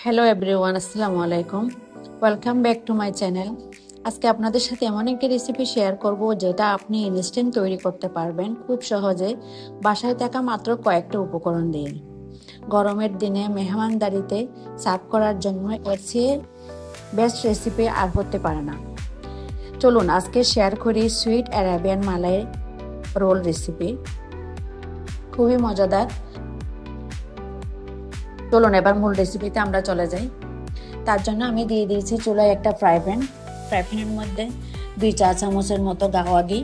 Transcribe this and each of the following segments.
Hello everyone, আসসালামু আলাইকুম। Welcome back to my channel. আজকে আপনাদের সাথে এমন একটি রেসিপি শেয়ার করব যেটা আপনি ইনস্ট্যান্ট তৈরি করতে পারবেন খুব সহজে, বাসায় থাকা মাত্র কয়েকটা উপকরণ দিয়ে। গরমের দিনে মেহমানদারিতে সার্ভ করার জন্য এর চেয়ে বেস্ট রেসিপি আর হতে পারে না। চলুন আজকে শেয়ার করি সুইট অ্যারাবিয়ান মালাই রোল রেসিপি। খুবই মজাদার। চলুন এবার মূল রেসিপিতে আমরা চলে যাই। তার জন্য আমি দিয়ে দিয়েছি চুলায় একটা ফ্রাই প্যানের মধ্যে 2 চা চামচের মতো গাওয়া ঘি,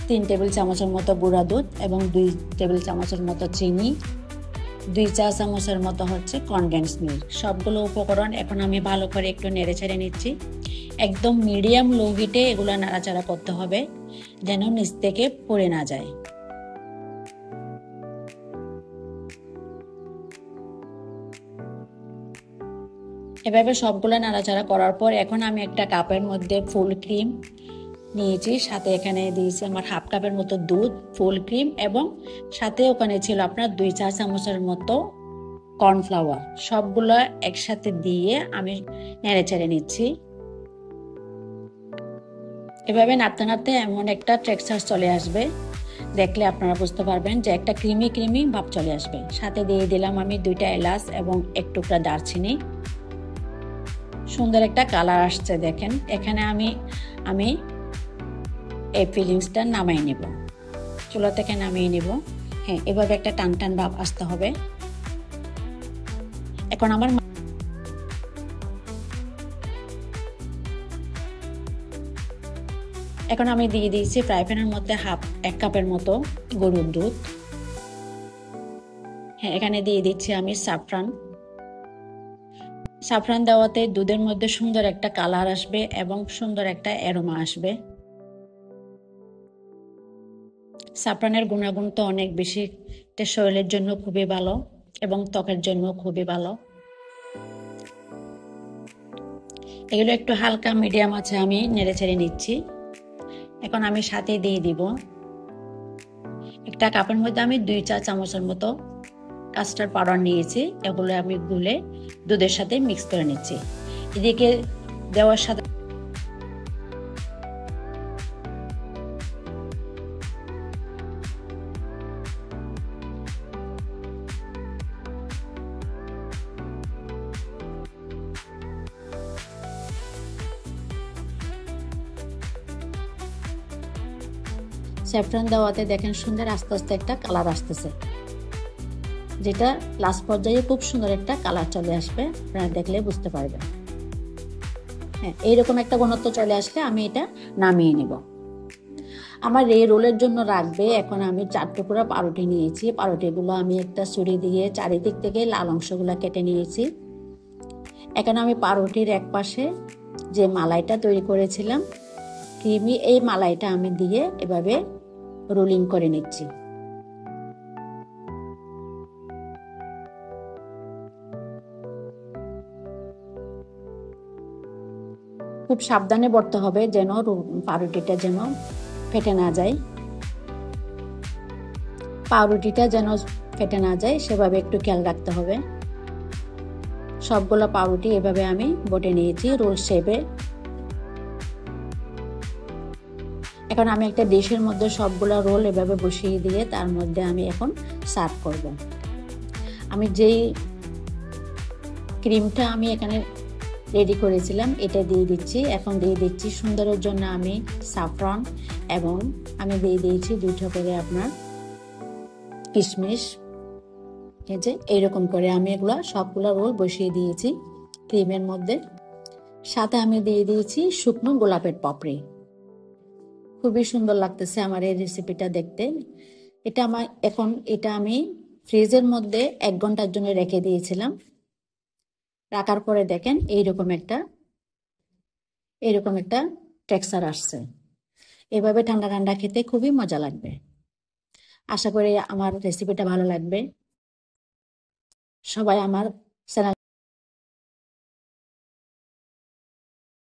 3 টেবিল চামচের মতো গুঁড়া দুধ এবং 2 টেবিল চামচের মতো চিনি, 2 চা চামচের মতো হচ্ছে কনডেন্স মিল্ক। সবগুলো উপকরণ এখন আমি ভালো করে একটু নেড়ে ছেড়ে নিচ্ছি। একদম মিডিয়াম লো হিটে এগুলো নাড়াচাড়া করতে হবে যেন নিচ থেকে পড়ে না যায়। এভাবে সবগুলো নাড়াচাড়া করার পর এখন আমি একটা কাপের মধ্যে ফুল ক্রিম নিয়েছি, সাথে এখানে দিয়েছি আমার হাফ কাপের মতো দুধ, ফুল ক্রিম এবং সাথে ওখানে ছিল আপনার 2 চা চামচের মতো কর্নফ্লাওয়ার। সবগুলো একসাথে দিয়ে আমি নেড়ে চেড়ে নিচ্ছি। এভাবে নাড়তে নাড়তে এমন একটা টেক্সচার চলে আসবে, দেখলে আপনারা বুঝতে পারবেন যে একটা ক্রিমি ভাব চলে আসবে। সাথে দিয়ে দিলাম আমি 2টা এলাচ এবং এক টুকরা দারচিনি। সুন্দর একটা কালার আসছে দেখেন। এখানে আমি এই ফিলিংসটা নামাই নেব, চুলা থেকে নামিয়ে নেব। হ্যাঁ, এভাবে একটা টান টান ভাব আসতে হবে। এখন আমি দিয়ে দিয়েছি ফ্রাই প্যানের মধ্যে 1 কাপের মতো গরুর দুধ। হ্যাঁ, এখানে দিয়ে দিচ্ছি আমি সাফরান দেওয়াতে দুধের মধ্যে সুন্দর একটা কালার আসবে এবং সুন্দর একটা অ্যারোমা আসবে। সাফরানের গুণাগুণ তো অনেক বেশি, এটা শরীরের জন্য খুবই ভালো এবং ত্বকের জন্য খুবই ভালো। এগুলো একটু হালকা মিডিয়াম আছে আমি নেড়ে ছেড়ে নিচ্ছি। এখন আমি সাথে দিয়ে দিব একটা কাপের মধ্যে আমি 2 চা চামচের মতো কাস্টার্ড পাউডার নিয়েছি। এগুলো আমি গুলে দুধের সাথে মিক্স করে নিচ্ছি। এদিকে দেওয়ার সাথে স্যাফরান দেওয়াতে দেখেন সুন্দর আস্তে আস্তে একটা কালার আসতেছে, যেটা লাস্ট পর্যায়ে খুব সুন্দর একটা কালার চলে আসবে, আপনারা দেখলে বুঝতে পারবেন। হ্যাঁ, এইরকম একটা ঘনত্ব চলে আসলে আমি এটা নামিয়ে নেব। আমার এই রোলের জন্য রাখবে এখন আমি 4 টুকরা পাউরুটি নিয়েছি। পাউরুটিগুলো আমি একটা ছুরি দিয়ে চারিদিক থেকে লাল অংশগুলো কেটে নিয়েছি। এখন আমি পাউরুটির এক পাশে যে মালাইটা তৈরি করেছিলাম ক্রিমি, এই মালাইটা আমি দিয়ে এভাবে রোলিং করে নিচ্ছি। খুব সাবধানে বড়তে হবে যেন পাউরুটিটা যেন ফেটে না যায়। সেভাবে একটু খেয়াল রাখতে হবে। সবগুলো পাউরুটি এভাবে আমি বটে নিয়েছি রোল শেপে। এখন আমি একটা ডিশের মধ্যে সবগুলো রোল এভাবে বসিয়ে দিয়ে তার মধ্যে আমি এখন সার্ভ করব। আমি যেই ক্রিমটা আমি এখানে রেডি করেছিলাম এটা দিয়ে দিচ্ছি। এখন দিয়ে দিচ্ছি সুন্দরের জন্য আমি সাফরন এবং আমি দিয়ে দিয়েছি 2টা করে আপনার কিশমিশ। এই যে এইরকম করে আমি এগুলো সবগুলো রোল বসিয়ে দিয়েছি ক্রিমের মধ্যে। সাথে আমি দিয়ে দিয়েছি শুকনো গোলাপের পাপড়ি। খুবই সুন্দর লাগতেছে আমার এই রেসিপিটা দেখতে। এটা আমি ফ্রিজের মধ্যে 1 ঘন্টার জন্য রেখে দিয়েছিলাম। রাখার পরে দেখেন এইরকম একটা টেক্সচার আসছে। এভাবে ঠান্ডা ঠান্ডা খেতে খুবই মজা লাগবে। আশা করি আমার রেসিপিটা ভালো লাগবে। সবাই আমার চ্যানেল